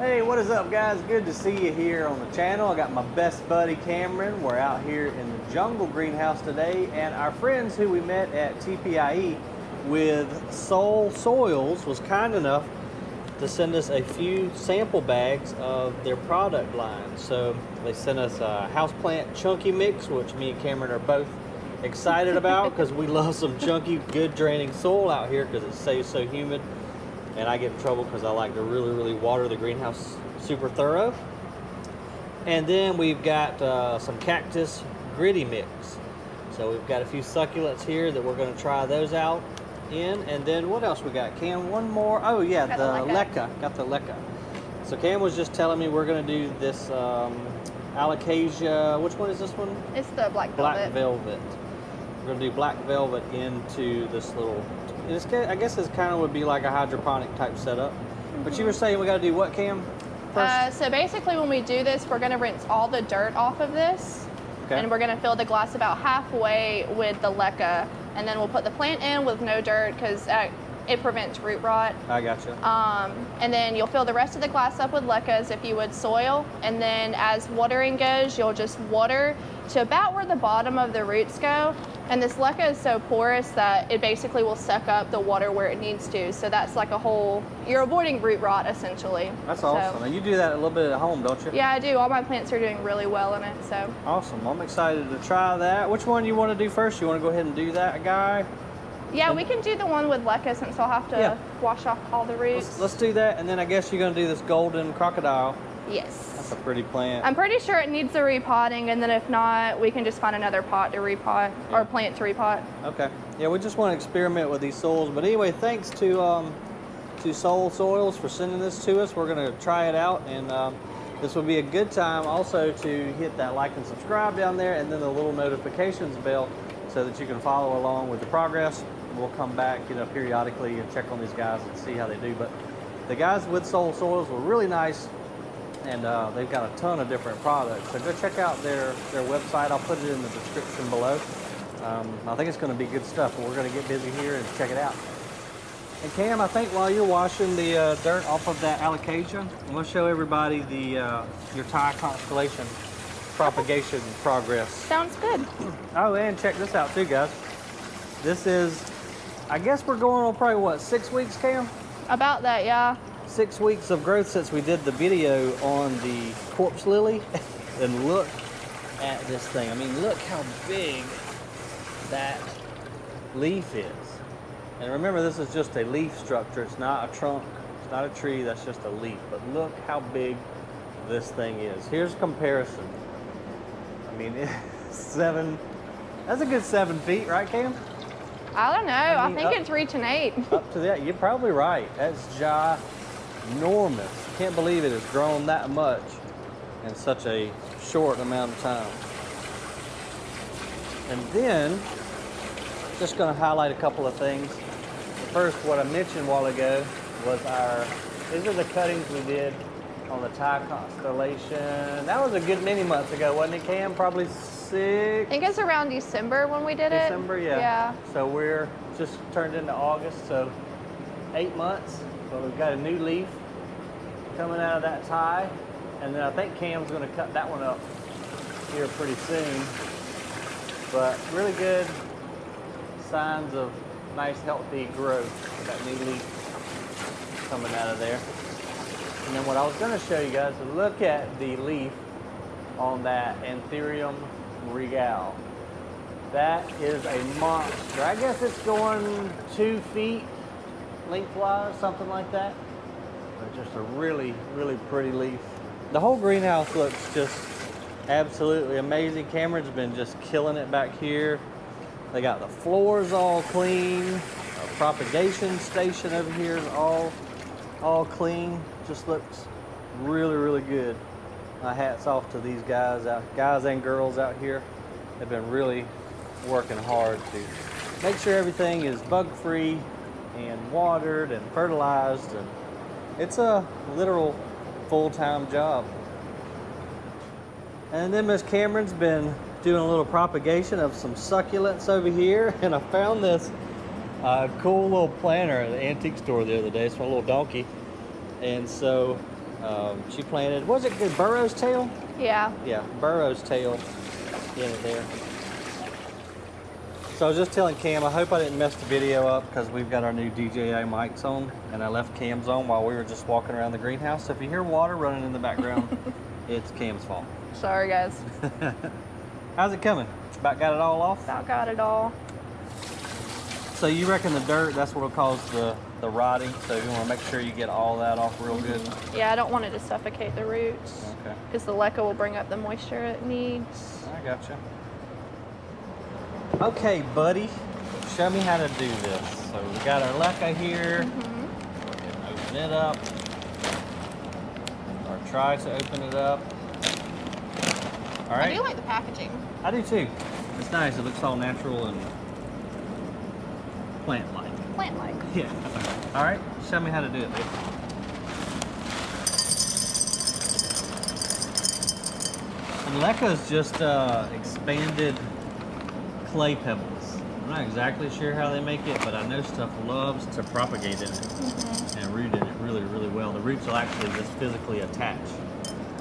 Hey, what is up, guys? Good to see you here on the channel. I got my best buddy Cameron. We're out here in the Jungle Greenhouse today, and our friends who we met at TPIE with Soul Soils was kind enough to send us a few sample bags of their product line. So they sent us a houseplant chunky mix, which me and Cameron are both excited about because we love some chunky, good draining soil out here because it stays so humid. And I get in trouble because I like to really water the greenhouse super thorough. And then we've got some cactus gritty mix. So we've got a few succulents here that we're going to try those out in. And then what else we got, Cam? One more. Oh yeah, the leca. Got the leca. So Cam was just telling me we're going to do this alocasia. Which one is this one? It's the black velvet. Black velvet. We're going to do black velvet into this little. I guess this kind of would be like a hydroponic type setup. But you were saying we got to do what, Cam? So basically when we do this, we're going to rinse all the dirt off of this. Okay. And we're going to fill the glass about halfway with the leca. And then we'll put the plant in with no dirt because it prevents root rot. I gotcha. And then you'll fill the rest of the glass up with leca as if you would soil. And then as watering goes, you'll just water to about where the bottom of the roots go. And this leca is so porous that it basically will suck up the water where it needs to. So that's like you're avoiding root rot essentially. That's awesome. And you do that a little bit at home, don't you? Yeah, I do. All my plants are doing really well in it, so. Awesome. I'm excited to try that. Which one you want to do first? You want to go ahead and do that, guy? Yeah, we can do the one with leca since I'll have to wash off all the roots. Let's do that, and then I guess you're going to do this golden crocodile. Yes. That's a pretty plant. I'm pretty sure it needs a repotting, and then if not, we can just find another pot to repot, or plant to repot. Okay. Yeah, we just want to experiment with these soils. But anyway, thanks to Soul Soils for sending this to us. We're going to try it out, and this will be a good time also to hit that like and subscribe down there, and then the little notifications bell so that you can follow along with the progress. We'll come back, periodically and check on these guys and see how they do. But the guys with Soul Soils were really nice, and they've got a ton of different products. So go check out their website. I'll put it in the description below. I think it's going to be good stuff, but we're going to get busy here and check it out. And Cam, I think while you're washing the dirt off of that alocasia, I'm going to show everybody your Thai constellation propagation progress. Sounds good. Oh, and check this out too, guys. This is, I guess we're going on probably what, 6 weeks, Cam? About that, yeah. 6 weeks of growth since we did the video on the corpse lily. And look at this thing. I mean, look how big that leaf is. And remember, this is just a leaf structure. It's not a trunk. It's not a tree. That's just a leaf. But look how big this thing is. Here's a comparison. I mean, that's a good 7 feet, right, Cam? I don't know. I think it's reaching 8. Up to that. You're probably right. That's ginormous. Can't believe it has grown that much in such a short amount of time. And then, just going to highlight a couple of things. First, what I mentioned a while ago was these are the cuttings we did on the Thai constellation. That was a good many months ago, wasn't it, Cam? Probably 6. I think it's around December when we did it. December, yeah. So we're just turned into August, so 8 months. But we've got a new leaf coming out of that Thai. And then I think Cam's going to cut that one up here pretty soon. But really good signs of nice healthy growth with that new leaf coming out of there. And then what I was going to show you guys is look at the leaf on that Anthurium regal. That is a monster. I guess it's going 2 feet lengthwise, something like that. But just a really pretty leaf. The whole greenhouse looks just absolutely amazing. Cameron's been just killing it back here. They got the floors all clean. Our propagation station over here is all clean. Just looks really good. My hat's off to these guys and girls out here. They've been really working hard to make sure everything is bug-free and watered and fertilized, and it's a literal full-time job. And then Miss Cameron's been doing a little propagation of some succulents over here, and I found this cool little planter at the antique store the other day. It's my little donkey. And so She planted, was it good, Burro's tail? Yeah. Yeah, Burro's tail in it there. So I was just telling Cam, I hope I didn't mess the video up because we've got our new DJI mics on and I left Cam's on while we were just walking around the greenhouse. So if you hear water running in the background, it's Cam's fault. Sorry, guys. How's it coming? About got it all off? About got it all. So you reckon the dirt, that's what will cause the rotting? So you want to make sure you get all that off real good? Yeah, I don't want it to suffocate the roots. Okay. Because the leca will bring up the moisture it needs. I gotcha. Okay, buddy, show me how to do this. So we got our leca here. We're gonna open it up. Or try to open it up. All right. I do like the packaging. I do too. It's nice. It looks all natural and plant-like. Plant-like. Yeah. All right. Show me how to do it, babe. And Leca's just expanded clay pebbles. I'm not exactly sure how they make it, but I know stuff loves to propagate in it and root in it really, really well. The roots will actually just physically attach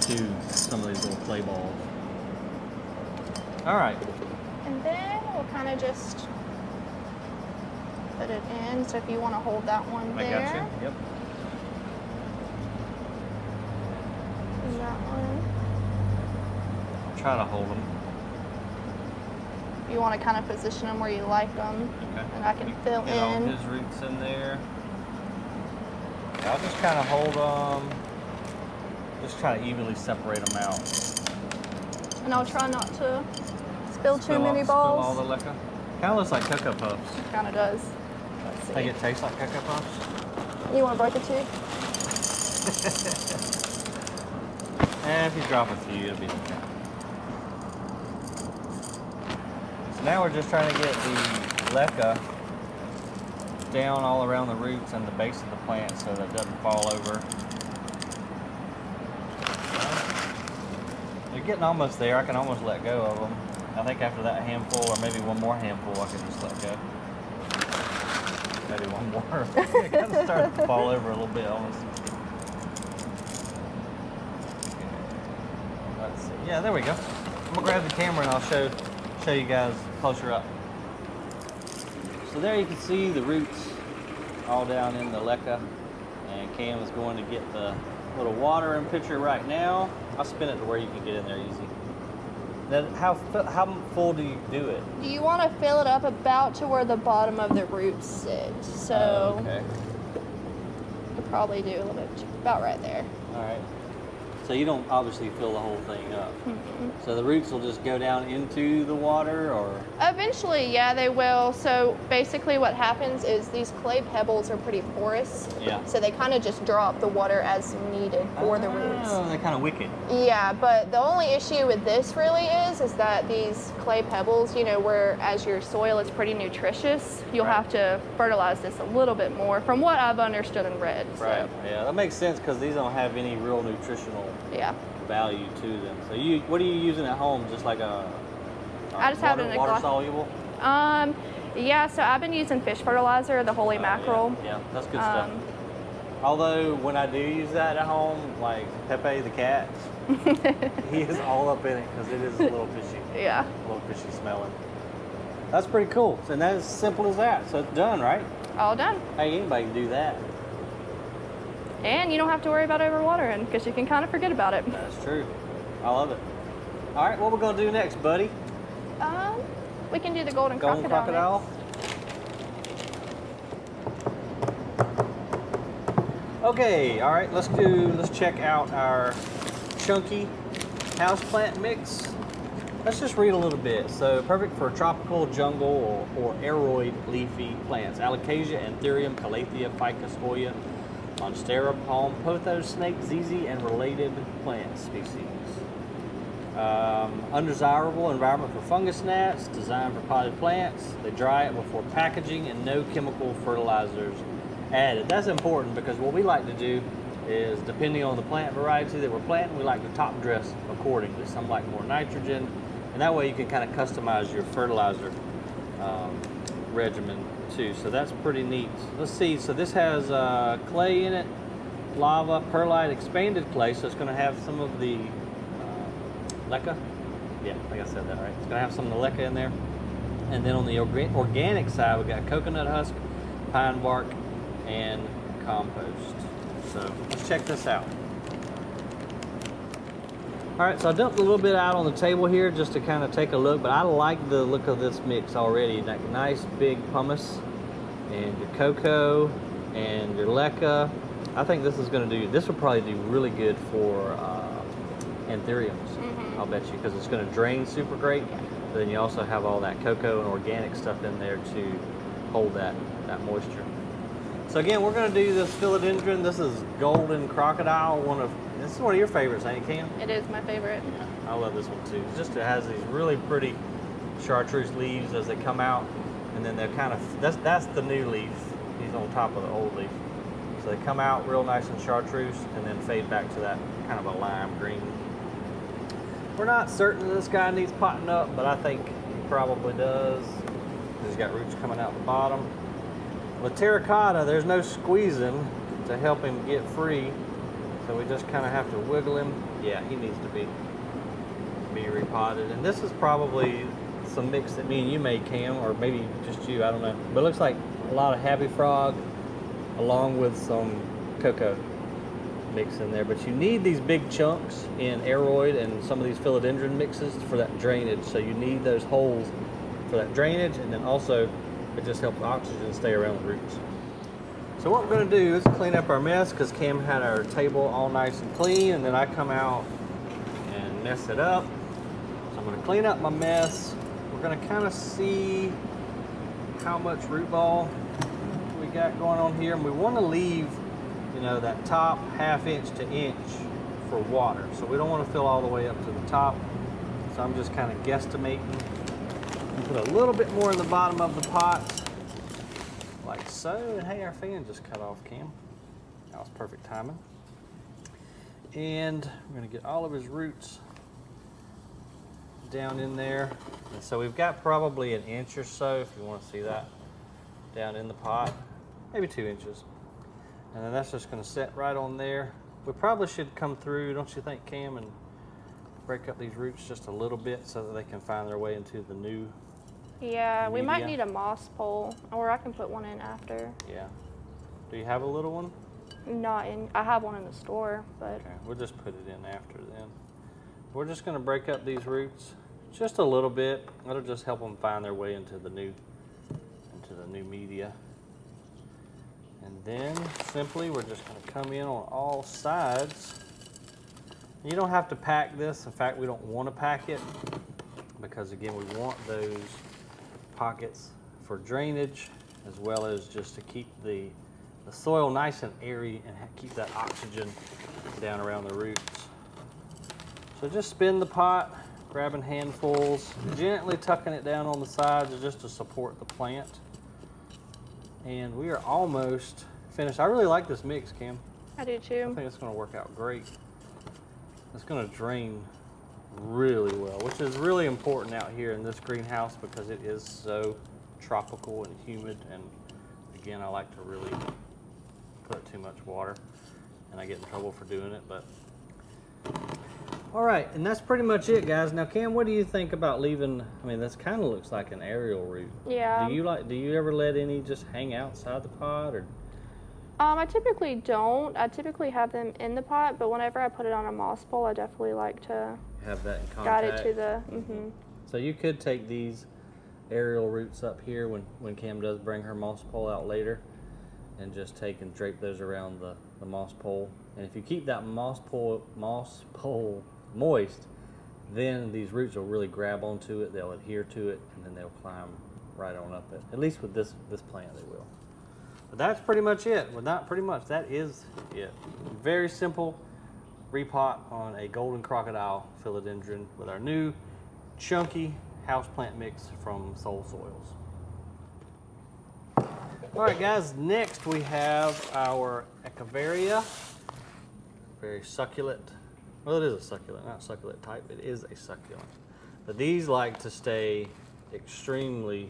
to some of these little clay balls. All right. And then we'll kind of just put it in. So if you want to hold that one there. I got you. Yep. And that one. Try to hold them. You want to kind of position them where you like them. Okay. And I can fill Get all in. his roots in there. I'll just kind of hold them. Just try to evenly separate them out. And I'll try not to spill too many Spill all balls. the leca. Kind of looks like Cocoa Puffs. Kind of does. Let's see. Think it tastes like Cocoa Puffs? You want to break it too? And if you drop a few, it'll be okay. So now we're just trying to get the leca down all around the roots and the base of the plant so that it doesn't fall over. They're getting almost there. I can almost let go of them. I think after that handful, or maybe one more handful, I can just let go. Maybe one more. It kind of started to fall over a little bit almost. Let's see. Yeah, there we go. I'm gonna grab the camera and I'll show you guys closer up. So there you can see the roots all down in the leca, and Cam is going to get the little watering pitcher right now. I'll spin it to where you can get in there easy. Then how full do you do it? Do you want to fill it up about to where the bottom of the roots sit? So Okay. you could probably do a little bit, about right there. All right. So you don't obviously fill the whole thing up. So the roots will just go down into the water, or? Eventually, yeah, they will. So basically what happens is these clay pebbles are pretty porous. Yeah. So they kind of just draw up the water as needed for the roots. Oh, they're kind of wicked. Yeah, but the only issue with this really is that these clay pebbles, you know, whereas your soil is pretty nutritious, you'll Right. have to fertilize this a little bit more from what I've understood and read. So, Right. Yeah, that makes sense because these don't have any real nutritional yeah. value to them. So what are you using at home? Just like a I just have it in a water glass. soluble? Yeah, so I've been using fish fertilizer, the Holy Mackerel. Yeah, that's good stuff. Although when I do use that at home, like Pepe the cat, he is all up in it because it is a little fishy. Yeah. A little fishy smelling. That's pretty cool. And that's as simple as that. So it's done, right? All done. Hey, anybody can do that. And you don't have to worry about overwatering because you can kind of forget about it. That's true. I love it. All right, what we're gonna do next, buddy? We can do the golden Golden crocodile. crocodile. Okay, all right, let's check out our chunky houseplant mix. Let's just read a little bit. So perfect for tropical, jungle, or aroid leafy plants. Alocasia, Anthurium, Calathea, Ficus, Hoya, Monstera, palm, pothos, snake, ZZ, and related plant species. Undesirable environment for fungus gnats, designed for potted plants. They dry it before packaging and no chemical fertilizers added. That's important because what we like to do is, depending on the plant variety that we're planting, we like to top dress accordingly. Some like more nitrogen, and that way you can kind of customize your fertilizer regimen too. So that's pretty neat. Let's see, so this has clay in it, lava perlite expanded clay, so it's going to have some of the leca. Yeah, I think I said that right. It's going to have some of the leca in there. And then on the organic side, we got coconut husk, pine bark, and compost. So let's check this out. All right, so I dumped a little bit out on the table here just to kind of take a look, but I like the look of this mix already. That nice big pumice and your cocoa and your leca. I think this is going to do, this will probably do really good for anthuriums, I'll bet you, because it's going to drain super great. But then you also have all that cocoa and organic stuff in there to hold that moisture. So again, we're going to do this philodendron. This is golden crocodile. This is one of your favorites, ain't it, Cam? It is my favorite. Yeah, I love this one too. It has these really pretty chartreuse leaves as they come out, and then they're kind of, that's the new leaf. He's on top of the old leaf. So they come out real nice and chartreuse and then fade back to that kind of a lime green. We're not certain this guy needs potting up, but I think he probably does. He's got roots coming out the bottom. With terracotta, there's no squeezing to help him get free, so we just kind of have to wiggle him. Yeah, he needs to be repotted. And this is probably some mix that me and you made, Cam, or maybe just you, I don't know. But it looks like a lot of Happy Frog along with some cocoa mix in there. But you need these big chunks in aroid and some of these philodendron mixes for that drainage. So you need those holes for that drainage, and then also it just helps oxygen stay around the roots. So what we're going to do is clean up our mess, because Cam had our table all nice and clean, and then I come out and mess it up. So I'm going to clean up my mess. We're going to kind of see how much root ball we got going on here, and we want to leave, you know, that top ½ inch to inch for water. So we don't want to fill all the way up to the top. So I'm just kind of guesstimating. Put a little bit more in the bottom of the pot, like so. And hey, our fan just cut off, Cam. That was perfect timing. And we're going to get all of his roots down in there. And so we've got probably 1 inch or so, if you want to see that, down in the pot, maybe 2 inches. And then that's just going to set right on there. We probably should come through, don't you think, Cam, and break up these roots just a little bit so that they can find their way into the new Yeah, we might media. need a moss pole, or I can put one in after. Yeah. Do you have a little one? Not in, I have one in the store, but. Okay, we'll just put it in after then. We're just going to break up these roots just a little bit. That'll just help them find their way into the new media. And then simply we're just going to come in on all sides. You don't have to pack this. In fact, we don't want to pack it, because again, we want those pockets for drainage, as well as just to keep the soil nice and airy and keep that oxygen down around the roots. So just spin the pot, grabbing handfuls, gently tucking it down on the sides just to support the plant. And we are almost finished. I really like this mix, Cam. I do I too. think it's going to work out great. It's going to drain really well, which is really important out here in this greenhouse, because it is so tropical and humid. And again, I like to really put too much water, and I get in trouble for doing it. But all right, and that's pretty much it, guys. Now, Cam, what do you think about leaving? I mean, this kind of looks like an aerial root. Yeah. Do you ever let any just hang outside the pot, or? I typically don't. I typically have them in the pot, but whenever I put it on a moss pole, I definitely like to Have that in contact. guide it to the. So you could take these aerial roots up here when Cam does bring her moss pole out later, and just take and drape those around the moss pole. And if you keep that moss pole moist, then these roots will really grab onto it, they'll adhere to it, and then they'll climb right on up it. At least with this plant they will. But that's pretty much it. Well, not pretty much, that is it. Very simple repot on a golden crocodile philodendron with our new chunky houseplant mix from Soul Soils. All right, guys, next we have our Echeveria. Very succulent. Well, it is a succulent, not succulent type. It is a succulent. But these like to stay extremely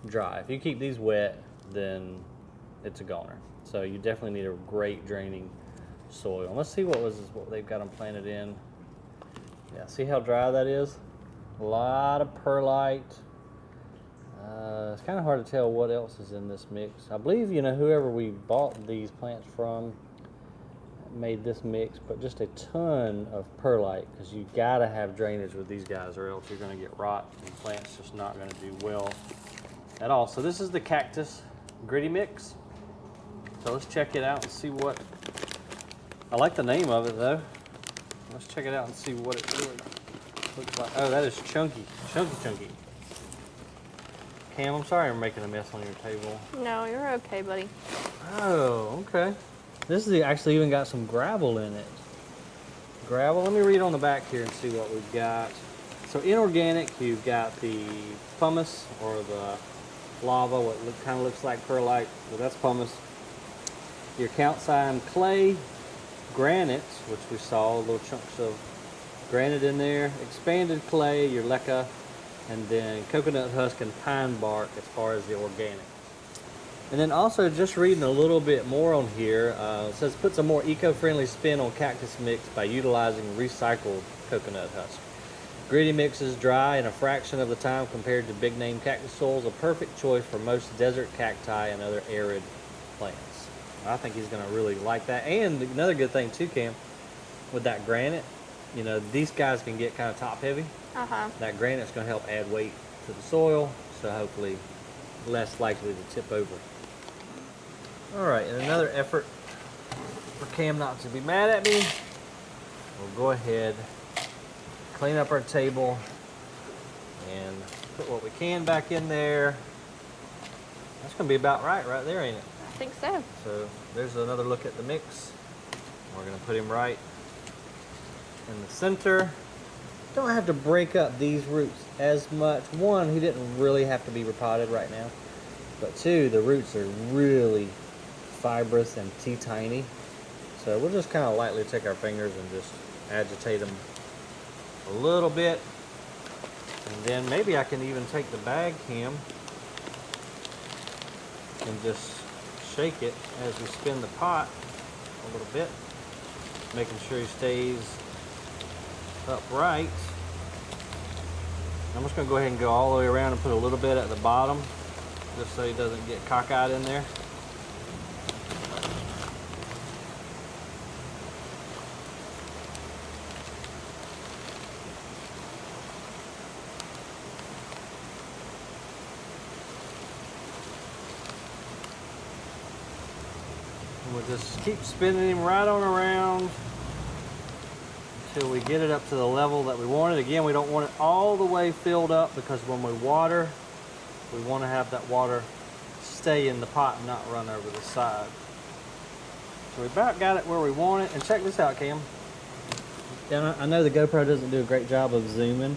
dry. If you keep these wet, then it's a goner. So you definitely need a great draining soil. Let's see what they've got them planted in. Yeah, see how dry that is? A lot of perlite. It's kind of hard to tell what else is in this mix. I believe, you know, whoever we bought these plants from made this mix, but just a ton of perlite, because you gotta have drainage with these guys or else you're gonna get rot and the plant's just not gonna do well at all. So this is the cactus gritty mix. So let's check it out and see what, I like the name of it though. Let's check it out and see what it really looks like. Oh, that is chunky, chunky. Cam, I'm sorry I'm making a mess on your table. No, you're okay, buddy. Oh, okay. This is actually even got some gravel in it. Gravel, let me read on the back here and see what we've got. So inorganic, you've got the pumice or the lava, what kind of looks like perlite, well, that's pumice. Your calcined clay, granite, which we saw, little chunks of granite in there, expanded clay, your leca, and then coconut husk and pine bark as far as the organic. And then also just reading a little bit more on here, it says puts a more eco-friendly spin on cactus mix by utilizing recycled coconut husk. Gritty mix is dry in a fraction of the time compared to big name cactus soils, a perfect choice for most desert cacti and other arid plants. I think he's gonna really like that. And another good thing too, Cam, with that granite, you know, these guys can get kind of top heavy. That granite's gonna help add weight to the soil, so hopefully less likely to tip over. All right, in another effort for Cam not to be mad at me, we'll go ahead, clean up our table, and put what we can back in there. That's gonna be about right there, ain't it? I think so. So there's another look at the mix. We're gonna put him right in the center. Don't have to break up these roots as much. One, he didn't really have to be repotted right now. But two, the roots are really fibrous and teeny. So we'll just kind of lightly take our fingers and just agitate them a little bit. And then maybe I can even take the bag, Cam, and just shake it as we spin the pot a little bit, making sure he stays upright. I'm just going to go ahead and go all the way around and put a little bit at the bottom, just so he doesn't get cockeyed in there. And we'll just keep spinning him right on around until we get it up to the level that we want it. Again, we don't want it all the way filled up, because when we water, we want to have that water stay in the pot and not run over the side. So we about got it where we want it. And check this out, Cam. Yeah, I know the GoPro doesn't do a great job of zooming,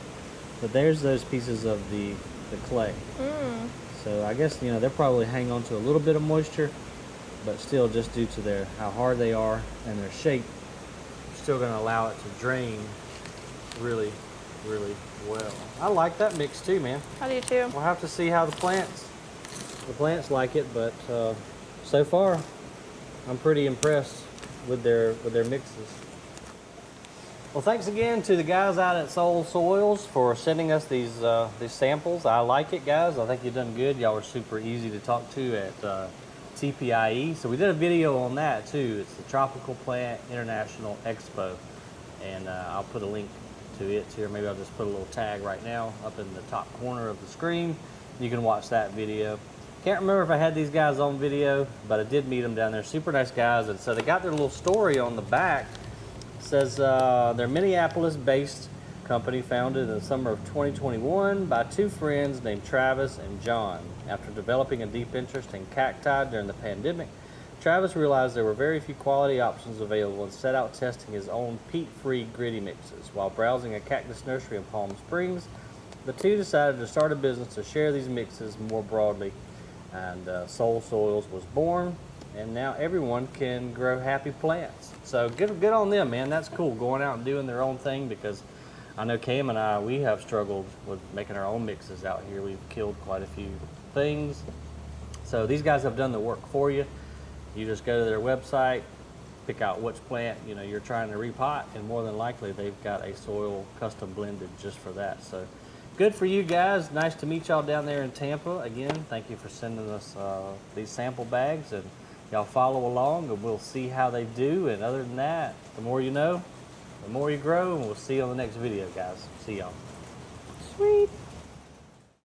but there's those pieces of the clay. So I guess, you know, they'll probably hang on to a little bit of moisture, but still, just due to how hard they are and their shape, still going to allow it to drain really well. I like that mix too, man. I do too. We'll have to see how the plants like it, but so far I'm pretty impressed with their mixes. Well, thanks again to the guys out at Soul Soils for sending us these samples. I like it, guys. I think you've done good. Y'all were super easy to talk to at TPIE. So we did a video on that too. It's the Tropical Plant International Expo, and I'll put a link to it here. Maybe I'll just put a little tag right now up in the top corner of the screen. You can watch that video. Can't remember if I had these guys on video, but I did meet them down there. Super nice guys. And so they got their little story on the back. It says they're Minneapolis-based company founded in the summer of 2021 by two friends named Travis and John. After developing a deep interest in cacti during the pandemic, Travis realized there were very few quality options available and set out testing his own peat-free gritty mixes. While browsing a cactus nursery in Palm Springs, the two decided to start a business to share these mixes more broadly, and Soul Soils was born, and now everyone can grow happy plants. So good on them, man. That's cool, going out and doing their own thing, because I know Cam and I, we have struggled with making our own mixes out here. We've killed quite a few things. So these guys have done the work for you. You just go to their website, pick out which plant you're trying to repot, and more than likely they've got a soil custom blended just for that. So good for you guys. Nice to meet y'all down there in Tampa. Again, thank you for sending us these sample bags, and y'all follow along and we'll see how they do. And other than that, the more you know, the more you grow, and we'll see you on the next video, guys. See y'all. Sweet.